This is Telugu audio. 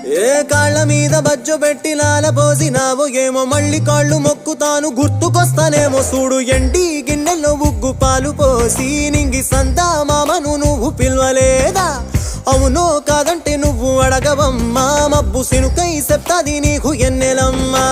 ఏ కాళ్ళ మీద బజ్జు పెట్టి లాలపోసినావో ఏమో మళ్ళీ కాళ్ళు మొక్కుతాను గుర్తుకొస్తానేమో చూడు ఎండి గిన్నెల్లో ఉగ్గు పాలు పోసి నింగి సంతా మామను నువ్వు పిలవలేదా అవునో కాదంటే నువ్వు అడగవమ్మా మబ్బు సినుకై చెప్తాది నీకు ఎన్నెలమ్మా